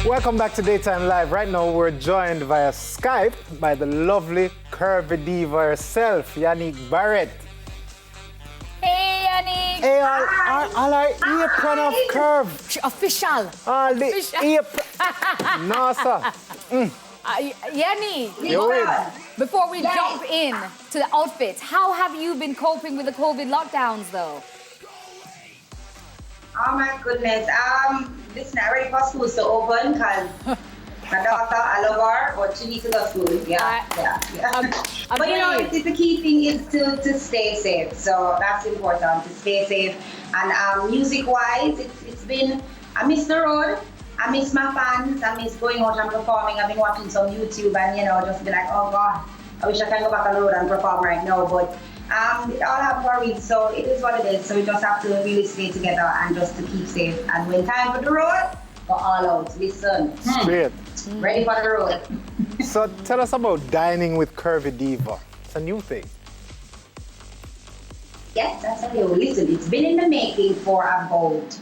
Welcome back to Daytime Live. Right now, we're joined via Skype by the lovely Curvy Diva herself, Yanique Barrett. Hey, Yanique. Hey, all our apron of Curve. Official. All the apron. No, sir. Yanique, before we jump in to the outfits, how have you been coping with the COVID lockdowns, though? Oh my goodness. Listen, I already got school to open because my daughter, I love her, but she needs to go to school. Yeah. But you know, the key thing is to stay safe. So that's important, to stay safe. And music-wise, it's been, I miss the road. I miss my fans. I miss going out and performing. I've been watching some YouTube and, you know, just be like, oh God, I wish I can go back on the road and perform right now. But we all have worries, so it is what it is. So we just have to really stay together and just to keep safe. And when time for the road, go all out. Listen. Straight. Ready for the road. So tell us about dining with Curvy Diva. It's a new thing. Yes, that's how you listen. It's been in the making for about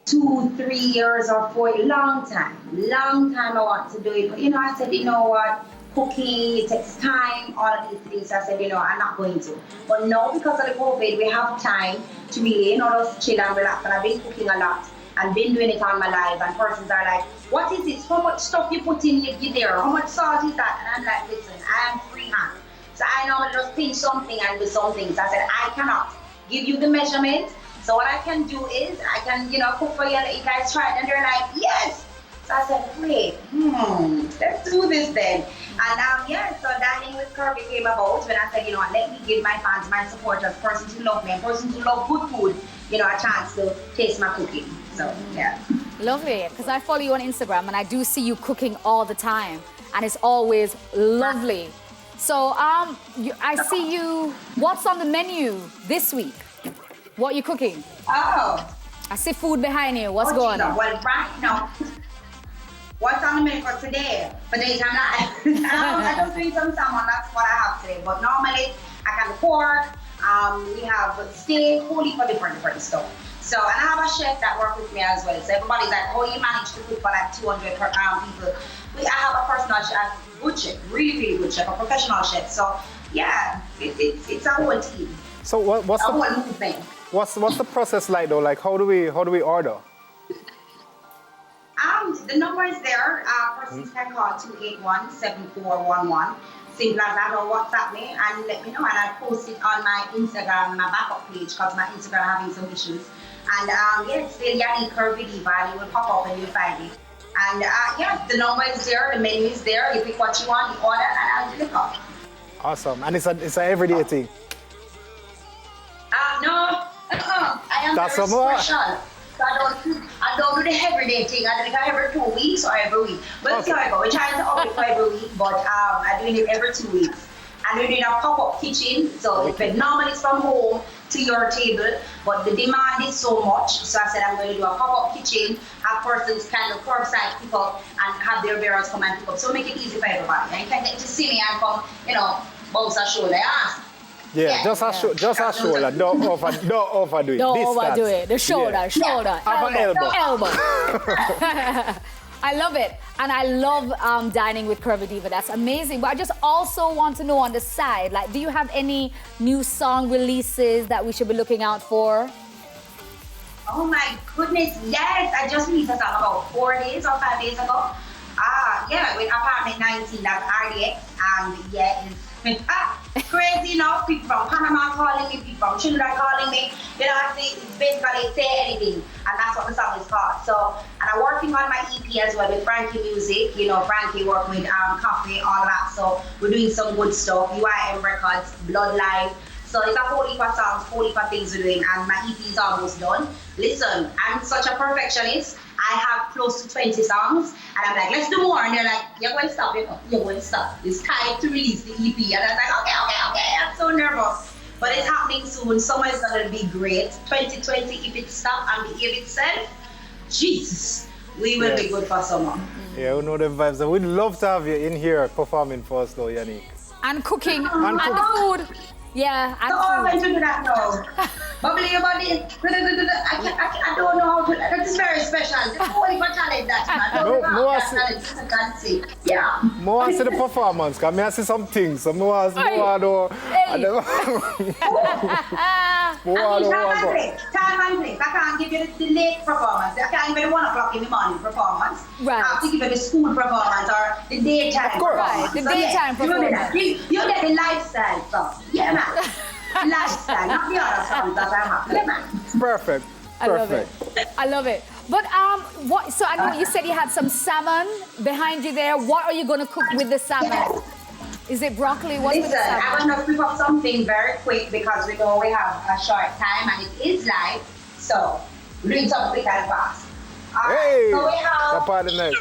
2-3 years or 4 long time I want to do it. But you know, I said, you know what, cooking, it takes time, all of these things. I said, you know, I'm not going to. But now, because of the COVID, we have time to really, you know, just chill and relax. And I've been cooking a lot and been doing it on my live. And persons are like, what is this? How much stuff you put in there? How much salt is that? And I'm like, listen, I am freehand. So I normally just pinch something and do some things. I said, I cannot give you the measurement. So what I can do is, I can, you know, cook for you and you guys try it. And they're like, yes. So I said, great, let's do this then. And so dining with Curvy came about when I said, you know what, let me give my fans, my supporters, persons who love me, and persons who love good food, you know, a chance to taste my cooking. So, yeah. Lovely, because I follow you on Instagram and I do see you cooking all the time. And it's always lovely. So I see you, what's on the menu this week? What are you cooking? Oh. I see food behind you. What's going on? Well, right now, what's on the menu for today? For Daytime Live? I just doing some salmon, that's what I have today. But normally, I can pork, we have steak, whole heap of different stuff. So, and I have a chef that works with me as well. So everybody's like, oh, you managed to cook for like 200 people. I have a personal chef, good chef, really good chef, a professional chef. So, yeah, it's a whole team. So what's a whole movement. What's the process like though? Like how do we order? The number is there. Persons can call 281-7411. Simple as that, or WhatsApp me and let me know. And I post it on my Instagram, my backup page, because my Instagram having some issues. And it's still Yanique Curvy Diva, and it will pop up and you'll find it. And the number is there, the menu is there. You pick what you want, you order, and I'll deliver. Awesome. And it's an everyday thing. No. I am very special. So I don't do the everyday thing. I do it every 2 weeks or every week. But it's how I go. We're trying to up it for every week, but I'm doing it every 2 weeks. And we're doing a pop-up kitchen. So normally it's from home to your table, but the demand is so much. So I said I'm going to do a pop-up kitchen, have persons kind of curbside pick up and have their bearers come and pick up. So make it easy for everybody. And you can get to see me and come, you know, bounce a shoulder. Just a shoulder. Don't overdo it. Don't overdo it. The shoulder. Elbow. I love it. And I love dining with Curvy Diva. That's amazing. But I just also want to know on the side, like, do you have any new song releases that we should be looking out for? Oh my goodness, yes. I just released a song about 4 days or 5 days ago. With Apartment 19, that's RDX. It's crazy enough. People from Panama calling me, people from Trinidad calling me. You know, it's basically say anything, and that's what the song is called. So, and I'm working on my EP as well with Frankie Music. You know, Frankie worked with Coffee, all that. So we're doing some good stuff. UIM Records, Bloodline. So it's a whole heap of songs, whole heap of things we're doing, and my EP is almost done. Listen, I'm such a perfectionist. I have close to 20 songs, and I'm like, let's do more. And they're like, you're going to stop, you're going to stop. It's time to release the EP. And I was like, okay. I'm so nervous. But it's happening soon. Summer is going to be great. 2020, if it stops and behave itself, Jesus, we will be good for summer. Yeah, we know the vibes. We'd love to have you in here performing for us though, Yanique. And cooking, and the food. Yeah, and food. I'm going to do that now. bubbly your body. I don't know how to. That is very special. Just only for challenge that, man. Don't No, that challenge. I can't see. Yeah. More see the performance, because I see some things. So more know. Time and place. I can't give you the late performance. I can't give you the 1 o'clock in the morning performance. Right. I have to give you the school performance or the daytime performance. Right, the daytime performance. You get the lifestyle stuff. Yeah, man. Lifestyle, not the other songs that I have. Yeah, man. Perfect. I love it. But what? So I know you said you had some salmon behind you there. What are you going to cook with the salmon? Yes. Is it broccoli? What's with Listen, the salmon? I want to prep up something very quick because we know we have a short time and it is live. So, we're doing something quick and fast. Hey! So we That part is nice.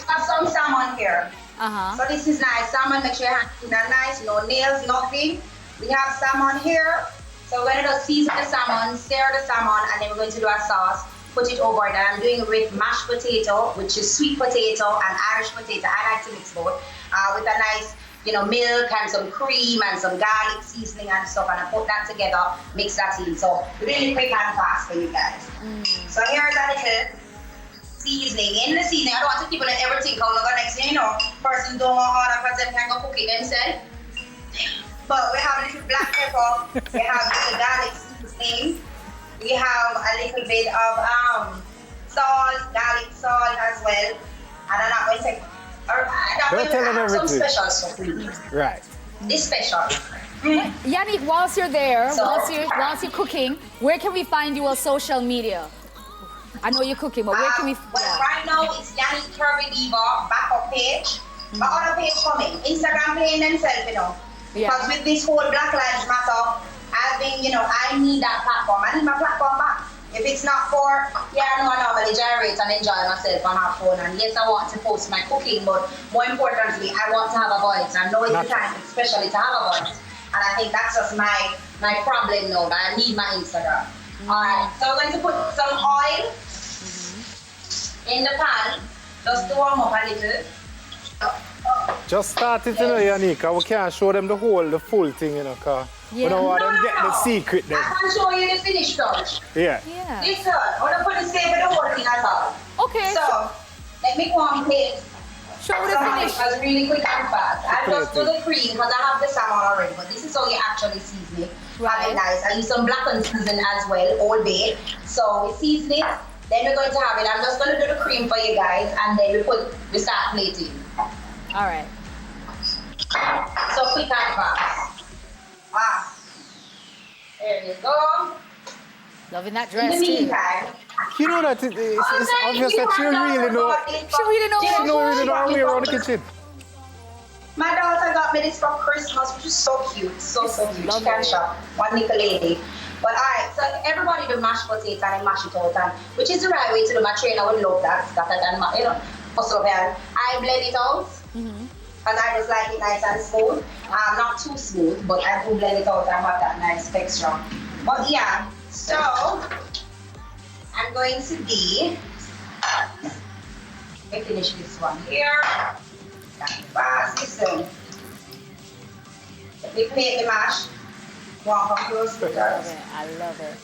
have some salmon here. Uh-huh. So this is nice. Salmon, make sure your hands are nice, no nails, nothing. We have salmon here. So we're going to season the salmon, sear the salmon, and then we're going to do a sauce. Put it over there. I'm doing it with mashed potato, which is sweet potato and Irish potato. I like to mix both. With a nice, milk and some cream and some garlic seasoning and stuff. And I put that together, mix that in. So really quick and fast for you guys. So here's a little seasoning. In the seasoning, I don't want to keep on everything how long next thing, person don't want order because they can go cook it themselves. But we have a little black pepper, we have a little garlic seasoning, we have a little bit of salt, garlic salt as well. And I'm not going to take, Don't tell them some everything. special stuff. Right. This special. Yannick, whilst you're there, So- whilst you're cooking, where can we find you on social media? I know you're cooking, but where can we? Well, right now it's Yanique Curvy Diva backup page. My other page coming. Instagram playing themselves, Because with this whole Black Lives Matter, I've been, I need that platform. I need my platform back. If it's not for, I know I normally gyrate and enjoy myself on my phone. And yes, I want to post my cooking, but more importantly, I want to have a voice. I know it's the time, especially to have a voice. And I think that's just my problem now, that I need my Instagram. All right, so we're going to put some oil in the pan, just to warm up a little. Just start it, Yanique. We can't show them the full thing, because we don't want them to get the secret then. I can show you the finished touch. Yeah. Yeah. Listen, I want to put the same with the whole thing at all. Okay. So, let me go and plate. Show the finish. Because really quick and fast. I just do the cream because I have the salmon already, but this is how you actually season it. Right. Have it nice. I use some blackened season as well, Old Bay. So we season it, then we're going to have it. I'm just going to do the cream for you guys, and then we start plating. All right. So quick and fast. There you go. Loving that In dress the too. meantime, You know that it's obvious that you really know. She really knows You know really know how we around the kitchen. My daughter got me this for Christmas, which is so cute, so cute. Love She can it. shop, one little lady. But alright, so everybody do mashed potato and mash it out, and which is the right way to do. My trainer would love that, also and I blend it out, and I just like it nice and smooth. Not too smooth, but I do blend it out and have that nice texture. But yeah, so I'm going to be. Let me finish this one here. Fast, listen. Let me plate the mash. Walk up close to us. I love it.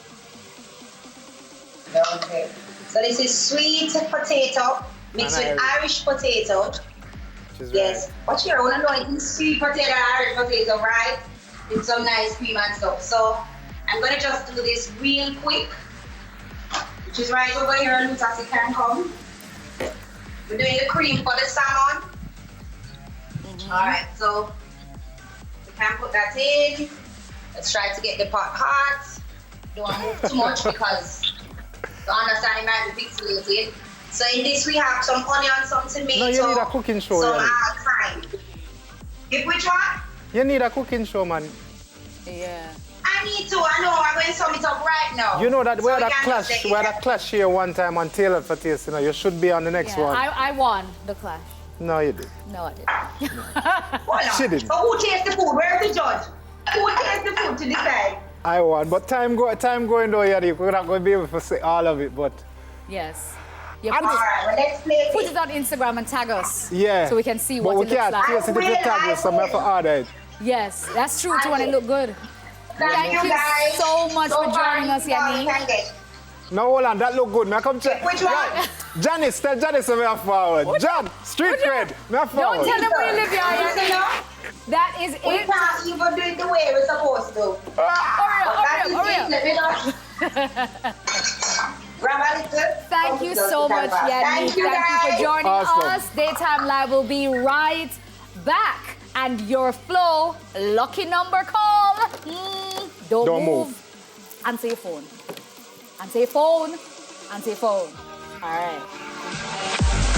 Okay. So this is sweet potato mixed with Irish potato. Yes. What's your own anointing? Sweet potato and Irish potato, right? With some nice cream and stuff. So I'm gonna just do this real quick, which is right over here. Look as it can come. We're doing the cream for the salmon. All right, so we can put that in. Let's try to get the pot hot. Don't want to move too much because you understand it might be pixelated. So in this we have some onion, some tomato, No, you need a cooking show, some yeah. thyme. If which one? You need a cooking show, man. Yeah. I need to. I know. I'm going to sum it up right now. You know that we So had a can just clash. take We had it. a clash here one time on Taylor for Taste. You should be on the next Yeah, one. I won the clash. No, you did. No, I didn't. Hold on. She didn't. So who tastes the food? Where's the judge? Who tastes the food to decide? I won, but time going though, Yanique. We're not going to be able to say all of it, but Yes. Yeah, And- put, All right, well, let's play put it. it on Instagram and tag us. yeah. So we can see but what we it looks can't like. taste it if you tag us, so I have to order it. Yes, that's true too, and it look good. Thank you guys. so much for joining us, Yanique. No, hold on, that look good. Now come check. Which one? Right. Janice, tell Janice to move forward. John, street cred, move forward. Don't tell them where you live, Yanique. That is We it. can't even do it the way we're supposed to. Hurry up. Let me know. Grab a little. Thank you so much, Yanique. Thank you, for joining Awesome. us. Daytime Live will be right back. And your flow, lucky number call. Don't move. Answer your phone. Answer your phone. Answer your phone. All right.